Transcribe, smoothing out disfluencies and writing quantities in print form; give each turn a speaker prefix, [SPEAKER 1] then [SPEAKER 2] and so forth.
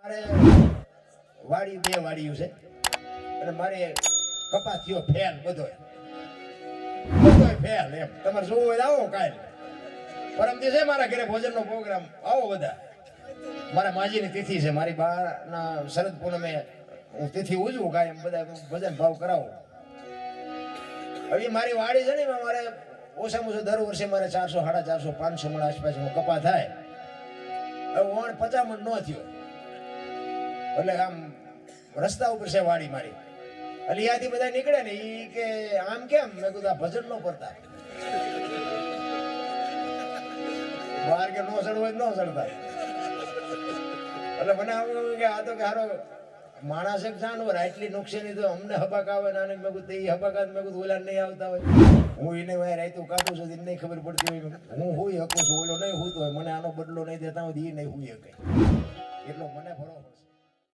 [SPEAKER 1] મારે વાડી બે વાડીયું છે અને મારે કપાસ થયો ફેલ બધોય ફેલ એમ તમારે જોવું હોય આવો કાલ પરમ દિવસે મારા ઘરે ભોજનનો પ્રોગ્રામ આવો બધા મારા માજીની તિથિ છે મારી બાના શરદ પૂનમે હું તિથિ ઉજવું કાયમ બધા ભજન ભાવ કરાવું હવે મારી વાડી છે ને એમાં મારે ઓછામાં ઓછું દર વર્ષે મારે 400 450 500 મણ આસપાસ કપા થાય હવે 50 મણ ન થયો એટલે આમ રસ્તા ઉપર છે વાડી મારી એટલે ત્યાંથી બધા નીકળે ને ઈ કે આમ કેમ મેં કીધું આ ભજન ન કરતા બહાર કે નો ચડવું ન ચડતા એટલે મને આમ કે આ તો કે હારો માણસ એક જાનવર આટલી નુકસાની તો અમને હબાક આવે ને મેં કીધું એ હબાકાત મેં કીધું ઓલા નહીં આવતા હોય હું એને વાય રાયતું કાપું છું એને નહીં ખબર પડતી હોય હું હોઈ શકું છું ઓલો નહીં હોતો હોય મને આનો બદલો નહીં દેતા હોય એ નહીં હોઈ શકે એટલો મને ભરોસો